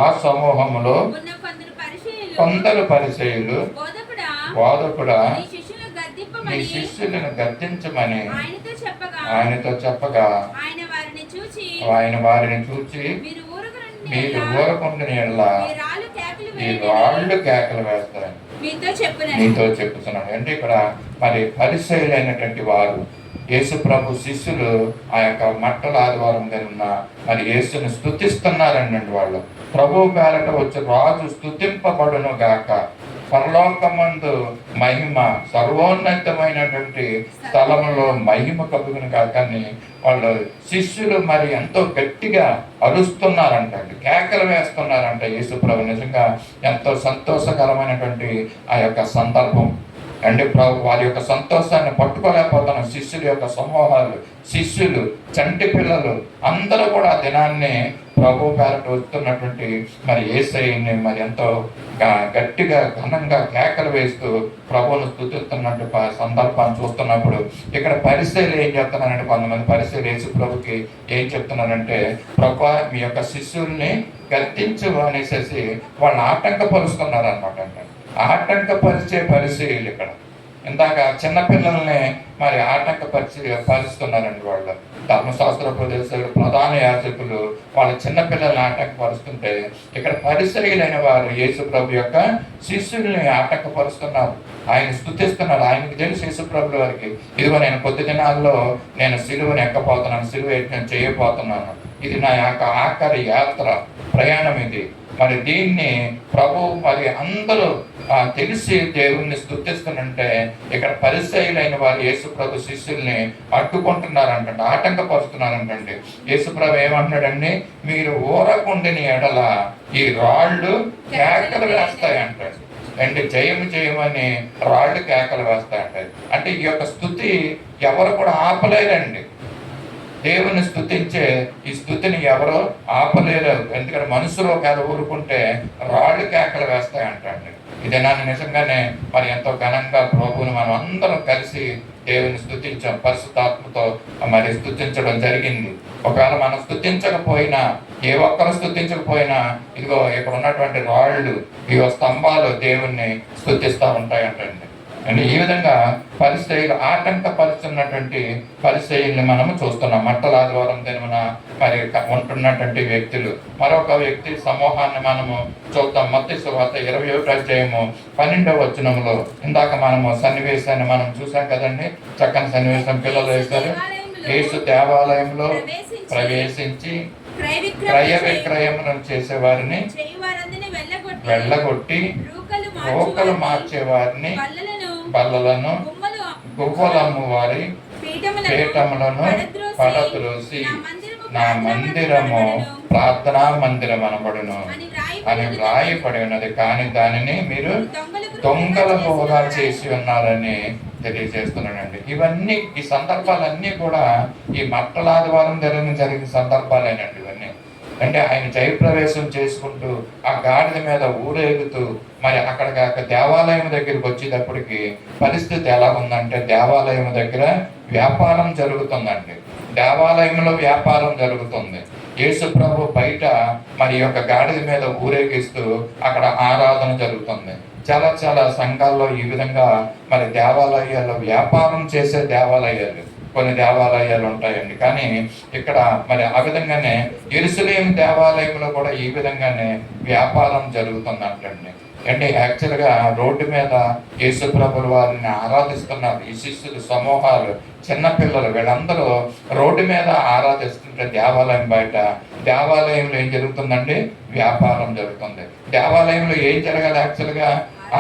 Speaker 3: ఆ సమూహములో కొందరు పరిసయ్యులు, బోధకుడా నీ శిష్యులను గద్దించమని ఆయనతో చెప్పగా ఆయన వారిని చూచి మీరు ఊరకుండిన యెడల ఈ రాళ్ళు కేకలు వేస్తారని మీతో చెప్పుతున్నాడు. అంటే ఇక్కడ మరి పరిసయ్యులైనటువంటి వారు యేసు ప్రభు శిష్యులు ఆ యొక్క మట్టల ఆదివారం దిన మరి యేసుని స్తుతిస్తున్నారండి. వాళ్ళు ప్రభు పేరట వచ్చి రాజు స్తుతింపబడును గాక, పరలోకమందు మహిమ, సర్వోన్నతమైనటువంటి స్థలంలో మహిమ కలుగును గాక అని వాళ్ళు శిష్యులు మరి ఎంతో గట్టిగా అరుస్తున్నారంట, కేకలు వేస్తున్నారంట యేసు ప్రభు. నిజంగా ఎంతో సంతోషకరమైనటువంటి ఆ యొక్క సందర్భం అంటే వారి యొక్క సంతోషాన్ని పట్టుకోలేకపోతున్న శిష్యుల యొక్క సమూహాలు, శిష్యులు, చంటి పిల్లలు అందరూ కూడా ఆ దినాన్ని ప్రభు పేరట వస్తున్నటువంటి మరి యేసయ్యని మరి ఎంతో గట్టిగా ఘనంగా కేకలు వేస్తూ ప్రభువును స్తుతిస్తున్నట్టు సందర్భాన్ని చూస్తున్నప్పుడు ఇక్కడ పరిసయ్యులు ఏం చెప్తున్నారంటే, కొంతమంది పరిసయ్యులు యేసు ప్రభుకి ఏం చెప్తున్నారంటే, ప్రభువా మీ యొక్క శిష్యుల్ని గద్దించు అనేసి వాళ్ళని ఆటంకపరుస్తున్నారు అనమాట. ఆటంకపరిచే పరిస్థితులు ఇక్కడ ఇందాక చిన్నపిల్లల్ని మరి పరుస్తున్నారండి. వాళ్ళు ధర్మశాస్త్రోపదేశాలు, ప్రధాన యాజకులు వాళ్ళ చిన్నపిల్లల్ని ఆటంకపరుస్తుంటే ఇక్కడ పరిసయ్యులైన వారు యేసు ప్రభు యొక్క శిష్యుల్ని ఆటంకపరుస్తున్నారు. ఆయన స్తుతిస్తున్నారు. ఆయనకి తెలుసు యేసు ప్రభుల వారికి, ఇదిగో నేను కొద్ది దినాల్లో నేను సిలువను ఎక్కపోతున్నాను, సిలువ యజ్ఞం చేయబోతున్నాను, ఇది నా యొక్క ఆఖరి యాత్ర, ప్రయాణం ఇది. మరి దీన్ని ప్రభు మరి అందరూ తెలిసి దేవుణ్ణి స్తుతిస్తున్నంటే ఇక్కడ పరిసయ్యులైన వారు యేసు ప్రభు శిష్యుల్ని అడ్డుకుంటున్నారంటే, ఆటంకపరుస్తున్నారంటండి. యేసు ప్రభు ఏమంటున్నాడండి, మీరు ఊరకుండిన ఎడల ఈ రాళ్ళు కేకలు వేస్తాయంటాడు అండి. జయమని రాళ్ళు కేకలు వేస్తాయంటాడు. అంటే ఈ యొక్క స్థుతి ఎవరు కూడా ఆపలేరండి. దేవుని స్తుతించే ఈ స్థుతిని ఎవరో ఆపలేరు. ఎందుకంటే మనుషులు ఒకవేళ ఊరుకుంటే రాళ్ళు కేకలు వేస్తాయంటండి. ఇదే నన్ను నిజంగానే మరి ఎంతో ఘనంగా ప్రభువుని మనం అందరం కలిసి దేవుని స్తుతించాం, పరిశుద్ధాత్మతో మరి స్తుతించడం జరిగింది. ఒకవేళ మనం స్తుతించకపోయినా, ఏ ఒక్కరు స్తుతించకపోయినా, ఇదిగో ఇక్కడ ఉన్నటువంటి రాళ్ళు, ఇగో స్తంభాలు దేవుణ్ణి స్తుతిస్తూ ఉంటాయంటండి.
Speaker 2: అంటే ఈ విధంగా పరిస్థితులు ఆటంకపరుస్తున్నటువంటి పరిస్థితుల్ని మనము చూస్తున్నాం. మట్టల ఆదివారం దినమున మరి ఉంటున్నటువంటి వ్యక్తులు. మరొక వ్యక్తి సమూహాన్ని మనము చూద్దాం. మత్తయి సువార్త 21వ అధ్యాయము 12వ వచనంలో ఇందాక మనము సన్నివేశాన్ని మనం చూసాం కదండి. చక్కని సన్నివేశం పిల్లలు వేస్తారు. యేసు దేవాలయంలో ప్రవేశించి క్రయ విక్రయములను చేసేవారిని వెళ్ళగొట్టి రోకలు మార్చేవారిని బల్లలను గువ్వలమ్ము వారి పీఠములను పడద్రోసి నా మందిరము ప్రార్థనా మందిరం అనబడును అని వ్రాయబడి ఉన్నది, కానీ దానిని మీరు దొంగల పోగా చేసి ఉన్నారని తెలియజేస్తున్నానండి. ఇవన్నీ ఈ సందర్భాలన్నీ కూడా ఈ మట్టల ఆదివారం జరిగిన సందర్భాలేనండి. ఇవన్నీ అంటే ఆయన జయప్రవేశం చేసుకుంటూ ఆ గాడిద మీద ఊరేగుతూ మరి అక్కడికి దేవాలయం దగ్గరికి వచ్చేటప్పటికి పరిస్థితి ఎలా ఉందంటే, దేవాలయం దగ్గర వ్యాపారం జరుగుతుందండి. దేవాలయంలో వ్యాపారం జరుగుతుంది. యేసు ప్రభు బయట మరి యొక్క గాడిద మీద ఊరేగిస్తూ అక్కడ ఆరాధన జరుగుతుంది. చాలా చాలా సంఘాల్లో ఈ విధంగా మరి దేవాలయాల్లో వ్యాపారం చేసే దేవాలయాలు కొన్ని దేవాలయాలు ఉంటాయండి. కానీ ఇక్కడ మరి ఆ విధంగానే యెరూషలేము దేవాలయంలో కూడా ఈ విధంగానే వ్యాపారం జరుగుతుందంటండి. అంటే యాక్చువల్గా రోడ్డు మీద యేసు ప్రభుల వారిని ఆరాధిస్తున్నారు. ఈ శిష్యులు సమూహాలు, చిన్నపిల్లలు వీళ్ళందరూ రోడ్డు మీద ఆరాధిస్తుంటే దేవాలయం బయట దేవాలయంలో ఏం జరుగుతుందండి? వ్యాపారం జరుగుతుంది. దేవాలయంలో ఏం జరగాలి? యాక్చువల్గా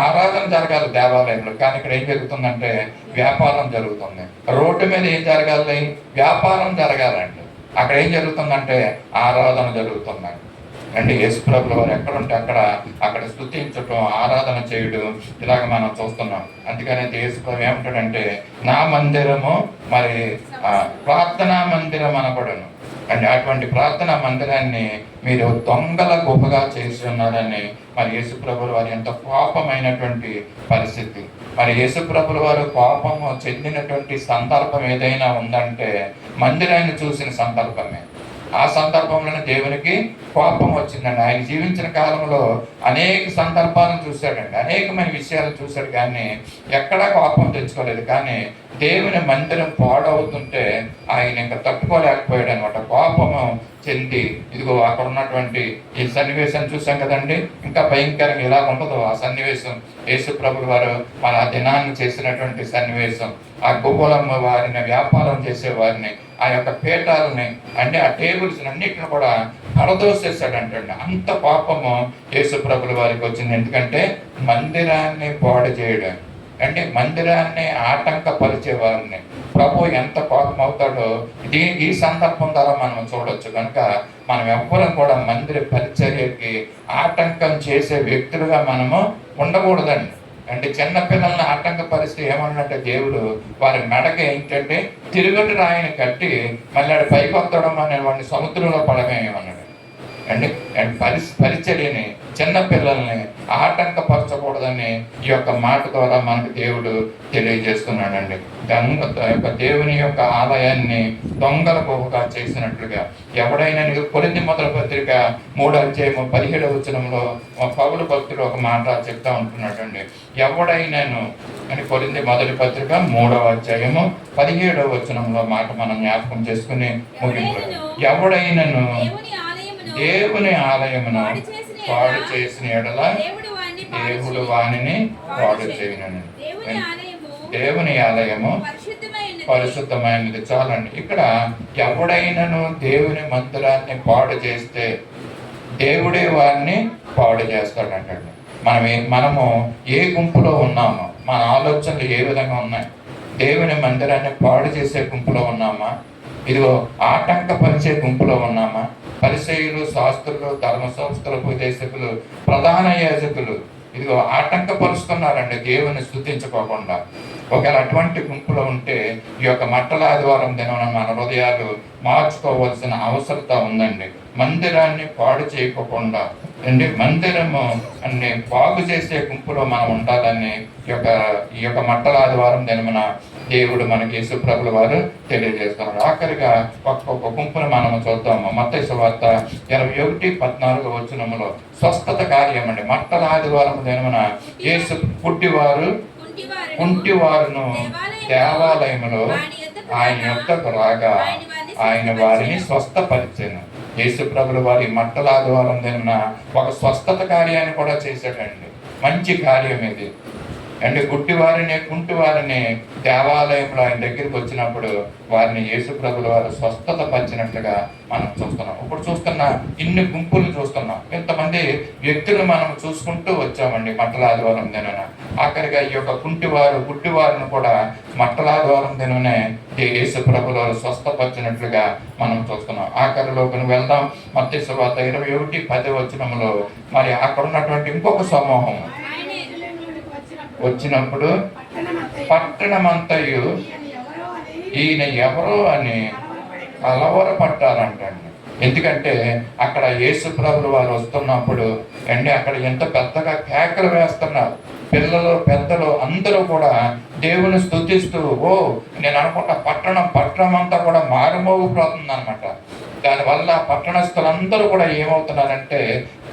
Speaker 2: ఆరాధన జరగాలి దేవాలయంలో, కానీ ఇక్కడ ఏం జరుగుతుందంటే వ్యాపారం జరుగుతుంది. రోడ్డు మీద ఏం జరగాలి? వ్యాపారం జరగాలండి. అక్కడ ఏం జరుగుతుందంటే ఆరాధన జరుగుతుందండి. అంటే యేసు ప్రభుల వారు ఎక్కడుంటే అక్కడ స్తుతించటం, ఆరాధన చేయడం ఇలాగ మనం చూస్తున్నాం. అందుకని యేసు ప్రభు ఏమంటాడంటే నా మందిరము మరి ప్రార్థనా మందిరం అనబడును. అంటే అటువంటి ప్రార్థనా మందిరాన్ని మీరు దొంగల గుహగా చేసి ఉన్నారని మరి యేసు ప్రభుల వారు ఎంత కోపమైనటువంటి పరిస్థితి. మరి యేసు ప్రభుల వారు కోపము చెందినటువంటి సందర్భం ఏదైనా ఉందంటే మందిరాన్ని చూసిన సందర్భమే. ఆ సందర్భంలోనే దేవునికి కోపం వచ్చిందండి. ఆయన జీవించిన కాలంలో అనేక సందర్భాలను చూశాడండి, అనేకమైన విషయాలు చూశాడు, కానీ ఎక్కడా కోపం తెచ్చుకోలేదు. కానీ దేవుని మందిరం పాడవుతుంటే ఆయన ఇంకా తట్టుకోలేకపోయాడు అనమాట. కోపము చెంది ఇదిగో అక్కడ ఉన్నటువంటి ఈ సన్నివేశం చూసాం కదండి. ఇంకా భయంకరంగా ఎలా ఉంటుందో ఆ సన్నివేశం. యేసు ప్రభుల వారు మన ఆ దినాన్ని చేసినటువంటి సన్నివేశం, ఆ గువ్వలమ్మ వారిని, వ్యాపారం చేసేవారిని, ఆ యొక్క పీఠాలని అంటే ఆ టేబుల్స్ అన్నిటిని కూడా పడదోసేసాడంటండి. అంత పాపము యేసు ప్రభుల వారికి వచ్చింది. ఎందుకంటే మందిరాన్ని పాడు చేయడం, అంటే మందిరాన్ని ఆటంకపరిచే వారిని ప్రభు ఎంత కోపం అవుతాడో ఈ సందర్భం ద్వారా మనం చూడొచ్చు. కనుక మనం ఎవ్వరం కూడా మందిర పరిచర్యకి ఆటంకం చేసే వ్యక్తులుగా మనము ఉండకూడదండి. అంటే చిన్నపిల్లల్ని ఆటంకపరిస్తే ఏమన్నట్టే దేవుడు వారి మెడకి ఏంటంటే తిరుగుడు రాయిని కట్టి మళ్ళీ పైకి వత్తడం అనే వాడిని సముద్రంలో పడమేమన్నాడు అండి. పరిచర్యని, చిన్నపిల్లల్ని ఆటంకపరచకూడదని ఈ యొక్క మాట ద్వారా మనకు దేవుడు తెలియజేస్తున్నాడండి. దేవుని యొక్క ఆలయాన్ని దొంగల గుహగా చేసినట్లుగా ఎవడైనా కొరింథీ మొదటి పత్రిక 3వ అధ్యాయము 17వ వచనంలో పౌలు భక్తుడు ఒక మాట చెప్తా ఉంటున్నాడండి. ఎవడైనాను అని కొరింథీ మొదటి పత్రిక 3వ అధ్యాయము 17వ వచనంలో మాట మనం జ్ఞాపకం చేసుకుని ముగింపు. ఎవడైనాను దేవుని ఆలయమును పాడు చేసిన ఎడల దేవుడు వానిని పాడు చేయను. దేవుని ఆలయము పరిశుద్ధమైనది. చాలండి. ఇక్కడ ఎవడైనాను దేవుని మందిరాన్ని పాడు చేస్తే దేవుడే వారిని పాడు చేస్తాడంటండి. మనము ఏ గుంపులో ఉన్నామో, మన ఆలోచనలు ఏ విధంగా ఉన్నాయి? దేవుని మందిరాన్ని పాడు చేసే గుంపులో ఉన్నామా? ఇదిగో ఆటంకపరిచే గుంపులో ఉన్నామా? పరిసయ్యులు, శాస్త్రులు, ధర్మ సంస్థల ఉపదేశకులు, ప్రధాన యాజకులు ఇదిగో ఆటంకపరుస్తున్నారండి దేవుని స్తుతించుకోకుండా. ఒకవేళ అటువంటి గుంపులో ఉంటే ఈ యొక్క మట్టల ఆదివారం దినం మన హృదయాలు మార్చుకోవాల్సిన అవసరత ఉందండి. మందిరాన్ని పాడు చేయకోకుండా అండి, మందిరము అన్ని బాగు చేసే గుంపులో మనం ఉండాలని ఈ యొక్క మట్టల ఆదివారం దినమున దేవుడు మనకి యేసు ప్రభుల వారు తెలియజేస్తున్నారు. ఆఖరిగా ఒక్కొక్క గుంపును మనము చూద్దాము. మత్తయి సువార్త 21:14 వచనములో స్వస్థత కార్యం అండి. మట్టల ఆదివారం దినమున యేసు పుట్టివారు కుంటి వారును దేవాలయములో ఆయన యొద్దకు రాగా ఆయన వారిని స్వస్థపరిచెను. యేసు ప్రభులు వారి మట్టల ఆదివారం దిన ఒక స్వస్థత కార్యాన్ని కూడా చేశాడండి. మంచి కార్యం ఇది అంటే గుడ్డి వారిని కుంటి వారిని దేవాలయంలో ఆయన దగ్గరికి వచ్చినప్పుడు వారిని యేసు ప్రభుల వారు స్వస్థత పరిచినట్లుగా మనం చూస్తున్నాం. ఇప్పుడు చూస్తున్న ఇన్ని గుంపులు చూస్తున్నాం, ఇంతమంది వ్యక్తులు మనం చూసుకుంటూ వచ్చామండి మట్టల ఆదివారం దినన. ఆఖరిగా ఈ యొక్క గుడ్డి వారిని కూడా మట్టల ఆదివారం దిననే యేసు ప్రభుల వారు స్వస్థపరిచినట్లుగా మనం చూస్తున్నాం. ఆఖరిలోకి వెళ్దాం. మత్తయి సువార్త 21:10 మరి అక్కడ ఉన్నటువంటి ఇంకొక సమూహం వచ్చినప్పుడు పట్టణమంతయు ఈయన ఎవరో అని కలవరపడ్డారంటండి. ఎందుకంటే అక్కడ యేసు ప్రభులు వారు వస్తున్నప్పుడు అక్కడ ఎంత పెద్దగా కేకలు వేస్తున్నారు. పిల్లలు పెద్దలు అందరూ కూడా దేవుని స్తుతిస్తూ నేను అనుకుంటా పట్టణం అంతా కూడా మారుమోగిపోతుంది అనమాట. దానివల్ల పట్టణస్థులందరూ కూడా ఏమవుతున్నారంటే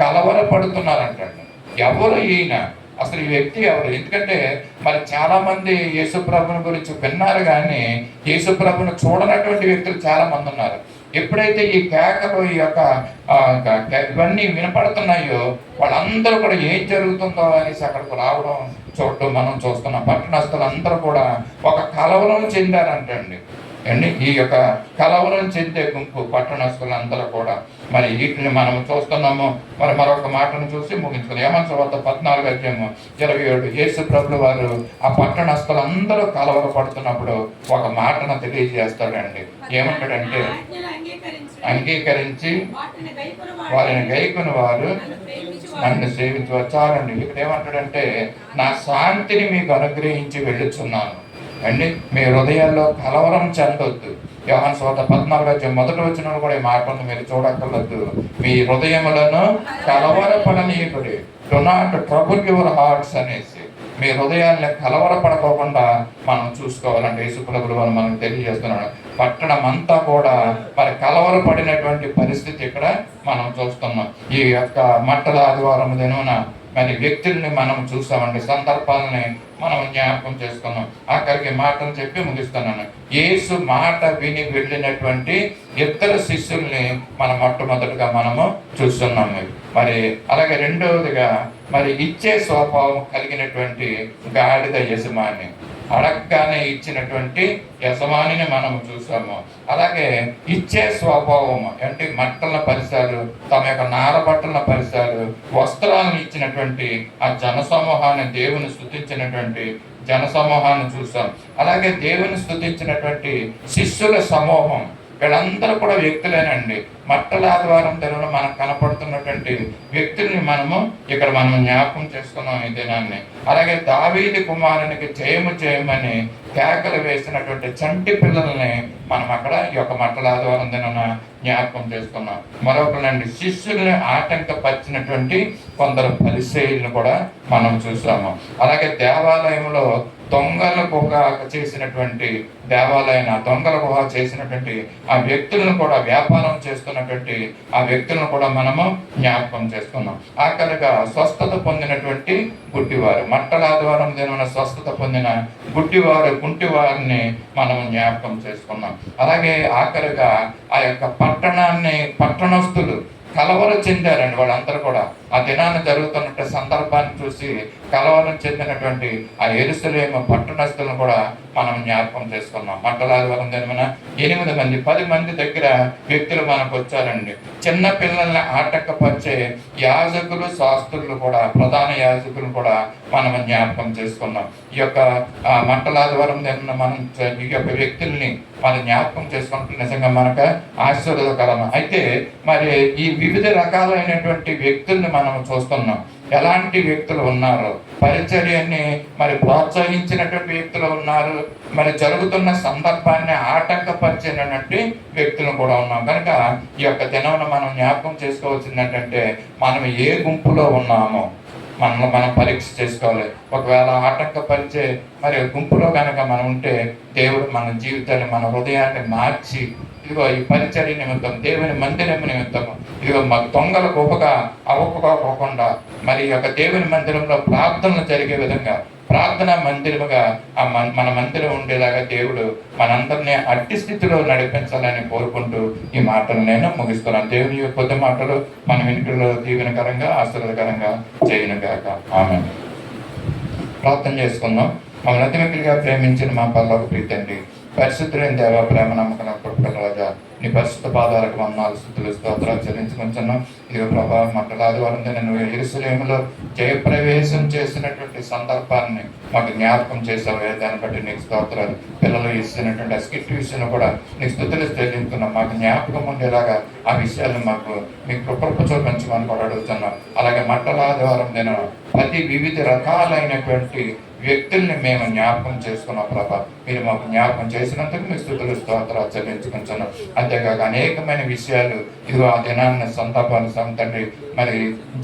Speaker 2: కలవరపడుతున్నారంటండి. ఎవరు ఈయన, అసలు ఈ వ్యక్తి ఎవరు? ఎందుకంటే మరి చాలా మంది యేసుప్రభుని గురించి విన్నారు కానీ యేసుప్రభుని చూడనటువంటి వ్యక్తులు చాలా మంది ఉన్నారు. ఎప్పుడైతే ఈ కేకలు ఈ యొక్క ఇవన్నీ వినపడుతున్నాయో వాళ్ళందరూ కూడా ఏం జరుగుతుందో అనేసి అక్కడికి రావడం చూడటం మనం చూస్తున్నాం. పట్టణస్థులందరూ కూడా ఒక కలవరం చెందారంటండి. ఈ యొక్క కలవరం చెందే గుంపు పట్టణస్థులందరూ కూడా మరి వీటిని మనం చూస్తున్నాము. మరి మరొక మాటను చూసి ముగించుకుని యోహాను సువార్త 14:27 యేసు ప్రభులు వారు ఆ పట్టణస్థులందరూ కలవరపడుతున్నప్పుడు ఒక మాటను తెలియజేస్తాడండి. ఏమంటాడంటే అంగీకరించి వారిని గైకుని వారు నన్ను సేవించవచ్చు. చాలండి. ఇక్కడ ఏమంటాడంటే నా శాంతిని మీకు అనుగ్రహించి వెళ్ళుచున్నాను మీ హృదయాల్లో కలవరం చెందొద్దు. యోహాను సువార్త 14:1 కూడా ఈ మార్పును మీరు చూడక్కర్లేదు. మీ హృదయములను కలవరపడనీయకుడి, do not trouble your hearts అనేసి మీ హృదయాన్ని కలవరపడకోకుండా మనం చూసుకోవాలంటే యేసు ప్రభువు వారు మనకు తెలియజేస్తున్నాడు. పట్టణం అంతా కూడా మరి కలవరపడినటువంటి పరిస్థితి ఇక్కడ మనం చూస్తున్నాం. ఈ యొక్క మట్టల ఆదివారం దినమున మరి వ్యక్తుల్ని మనం చూస్తామండి, సందర్భాలని మనం జ్ఞాపకం చేసుకున్నాం. ఆఖరికి మాటలు చెప్పి ముగిస్తున్నాను. యేసు మాట విని వెళ్ళినటువంటి ఇద్దరు శిష్యుల్ని మనం మొట్టమొదటిగా మనము చూస్తున్నాము. మరి అలాగే రెండవదిగా మరి ఇచ్చే స్వభావం కలిగినటువంటి గాడిద యజమాని, అడగగానే ఇచ్చినటువంటి యజమానిని మనం చూసాము. అలాగే ఇచ్చే స్వభావం అంటే మట్టల పరిసరాలు, తమ యొక్క నారబట్టల పరిసరాలు, వస్త్రాలను ఇచ్చినటువంటి ఆ జనసమూహాన్ని, దేవుని స్తుతించినటువంటి జనసమూహాన్ని చూసాం. అలాగే దేవుని స్తుతించినటువంటి శిష్యుల సమూహం, వీళ్ళందరూ కూడా వ్యక్తులేనండి. మట్టల ఆదివారం దినంలో మనకు కనపడుతున్నటువంటి వ్యక్తుల్ని మనం జ్ఞాపకం చేసుకున్నాం ఈ దినాన్ని. అలాగే దావీదు కుమారునికి జయము జయమని కేకలు వేసినటువంటి చంటి పిల్లల్ని మనం అక్కడ ఈ యొక్క మట్టల ఆదివారం దినాన జ్ఞాపకం చేసుకున్నాం. మరొకరండి శిష్యుల్ని ఆటంకపరిచినటువంటి కొందరు పరిసయ్యులను కూడా మనం చూసాము. అలాగే దేవాలయంలో దొంగల గుహ చేసినటువంటి దొంగల గుహ చేసినటువంటి ఆ వ్యక్తులను కూడా, వ్యాపారం చేస్తున్నటువంటి ఆ వ్యక్తులను కూడా మనము జ్ఞాపకం చేసుకున్నాం. ఆఖరిగా స్వస్థత పొందినటువంటి గుడ్డివారు, మట్టల ఆదివారం దినమున స్వస్థత పొందిన గుడ్డివారు, కుంటివారిని మనం జ్ఞాపకం చేసుకున్నాం. అలాగే ఆఖరిగా ఆ యొక్క పట్టణస్థులు కలవరం చెందారండి. వాళ్ళందరూ కూడా ఆ దినాన్ని జరుగుతున్న సందర్భాన్ని చూసి కలవరం చెందినటువంటి ఆ యెరూషలేము పట్టణస్థులను కూడా మనం జ్ఞాపకం చేసుకున్నాం. మట్టల ఆదివారం దినమున 8 మంది 10 మంది దగ్గర వ్యక్తులు మనకు వచ్చారండి. చిన్న పిల్లల్ని ఆటంకపరిచే యాజకులు, శాస్త్రులు కూడా, ప్రధాన యాజకులు కూడా మనం జ్ఞాపకం చేసుకున్నాం. ఈ యొక్క మట్టల ఆదివారం దినమున మనం ఈ యొక్క వ్యక్తుల్ని మనం జ్ఞాపకం చేసుకుంటే నిజంగా మనకు ఆశీర్వాదకరం. అయితే మరి ఈ వివిధ రకాలైనటువంటి వ్యక్తుల్ని మనం చూస్తున్నాం. ఎలాంటి వ్యక్తులు ఉన్నారు, పరిచర్యని మరి ప్రోత్సహించినటువంటి వ్యక్తులు ఉన్నారు, మరి జరుగుతున్న సందర్భాన్ని ఆటంకపరిచినటువంటి వ్యక్తులు కూడా ఉన్నాం. కనుక ఈ యొక్క దినమున మనం జ్ఞాపకం చేసుకోవాల్సింది ఏంటంటే మనం ఏ గుంపులో ఉన్నామో మనల్ని మనం పరీక్ష చేసుకోవాలి. ఒకవేళ ఆటంకపరిచే మరి గుంపులో కనుక మనం ఉంటే దేవుడు మన జీవితాన్ని, మన హృదయాన్ని మార్చి ఇదిగో ఈ పరిచర్య నిమిత్తం, దేవుని మందిరం నిమిత్తం, ఇదిగో మాకు దొంగల గొప్పగా అవ్వకపోకుండా మరి యొక్క దేవుని మందిరంలో ప్రార్థనలు జరిగే విధంగా, ప్రార్థనా మందిరముగా మన మందిరం ఉండేలాగా దేవుడు మనందరినీ అట్టి స్థితిలో నడిపించాలని కోరుకుంటూ ఈ మాటలు నేను ముగిస్తున్నాను. దేవుని యొక్క కొద్ది మాటలు మన వెనుకలో దీవెనకరంగా ఆశీర్వాదకరంగా చేయనుగాక. ఆమేన్. ప్రార్థన చేసుకుందాం. మమ్మల్ని అతిమికిలిగా ప్రేమించిన మా పరలోక ప్రీతండి, పరిశుద్ధులైన దేవ, ప్రేమ నమ్మకం రాజా, నీ పరిశుద్ధ పాదాలకు వందనాలు స్తుతులు స్తోత్రాలు చెల్లించుకుంటున్నాం. ఇదిగో ప్రభా, మంటల ఆదివారం నువ్వు యెరూషలేములో జయప్రవేశం చేసినటువంటి సందర్భాన్ని మాకు జ్ఞాపకం చేసావు. దాన్ని బట్టి నీకు స్తోత్రాలు. పిల్లలు ఇస్తున్నటువంటి ఆ స్కిట్ విషయంలో కూడా నీకు స్తుతులు చెల్లించుకున్నాం. మాకు జ్ఞాపకం ఉండేలాగా ఆ విషయాలు మాకు మీ కృప చూపించమని కూడా అడుగుతున్నాం. అలాగే మంటల ఆదివారం ప్రతి వివిధ రకాలైనటువంటి వ్యక్తుల్ని మేము జ్ఞాపకం చేసుకున్నాం ప్రభా. మీరు మాకు జ్ఞాపకం చేసినందుకు మీ స్తుతులు స్తోత్రాలు చెల్లించుకుంటున్నాం. అంతేకాక అనేకమైన విషయాలు ఇదిగో ఆ దినాన్ని సంతాపాలు తండ్రి మరి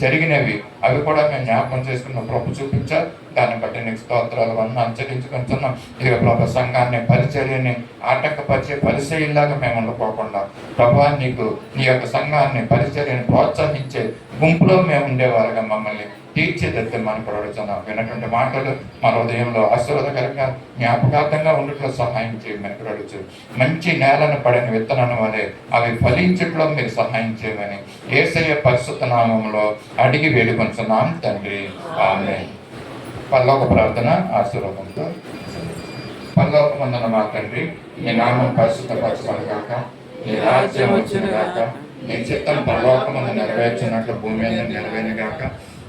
Speaker 2: జరిగినవి అవి కూడా మేము జ్ఞాపకం చేసుకున్న కృప చూపించారు. దాన్ని బట్టి నీకు స్తోత్రాలు వందనాలు చెల్లించుకుంటున్నాం. ఇదిగో ప్రభా, సంఘాన్ని పరిచర్యని ఆటంకపరిచే పరిచర్యలాగా మేము ఉండకోకుండా ప్రభా, నీకు నీ యొక్క సంఘాన్ని పరిచర్యని ప్రోత్సహించే గుంపులో మేము ఉండేవారుగా మమ్మల్ని తీర్చిదిద్దే మనం ప్రవచనం విన్నటువంటి మాటలు మన హృదయంలో ఆశీర్వాదకరంగా జ్ఞాపకార్థంగా ఉండట్లో సహాయం చేయమని ప్రవచు. మంచి నేలను పడిన విత్తనం వలె అవి ఫలించట్లో మీరు సహాయం చేయమని యేసయ్య పరిశుద్ధ నామంలో అడిగి వేడుకొంచున్నాం తండ్రి. ఆమేన్. పరలోక ప్రార్థన ఆశీర్వాదంతో. పరలోకమందున మా తండ్రి, నీ నామం పరిశుద్ధపరచబడును గాక, నీ రాజ్యం వచ్చును గాక, నీ చిత్తం పరలోకమందు నెరవేర్చినట్లు భూమి మీద నెరవేరును గాక.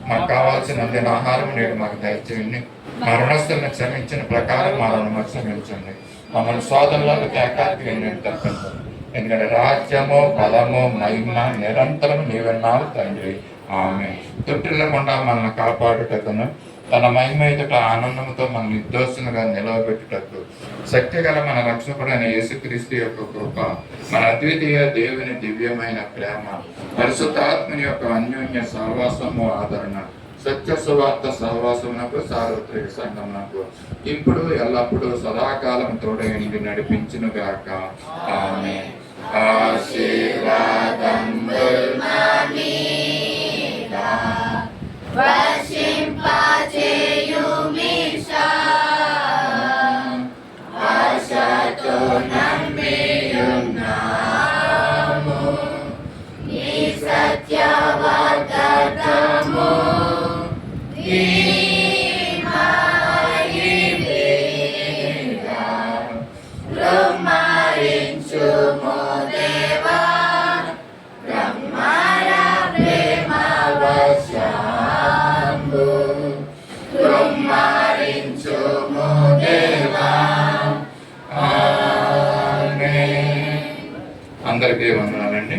Speaker 2: మాకు కావాల్సిన ఆహారం నేడు మాకు దయచేయండి. మా రుణస్తులను క్షమించిన ప్రకారం మా రుణము క్షమించండి. మమ్మల్ని శోధనలకు తేకాకి తప్పించండి. ఎందుకంటే రాజ్యము, బలము, మహిమ నిరంతరం నీవన్నావు తండ్రి. ఆమేన్. తొట్టిల్లకుండా మనల్ని కాపాడుటకును తన మహిమ ఎదుట ఆనందంతో మన నిర్దోషులుగా నిలవబెట్టుటకు శక్తి గల మన రక్షకుడైన యేసుక్రీస్తు యొక్క కృప, మన అద్వితీయ దేవుని దివ్యమైన ప్రేమ, పరిశుద్ధాత్మని యొక్క అన్యోన్య సహవాసము, ఆదరణ, సత్య సువార్త సహవాసమునకు సార్వత్రిక సంఘమునకు ఇప్పుడు ఎల్లప్పుడూ సదాకాలం తోడైండి నడిపించును గాక. ఆమేన్. అందరికీ వందనాలండి.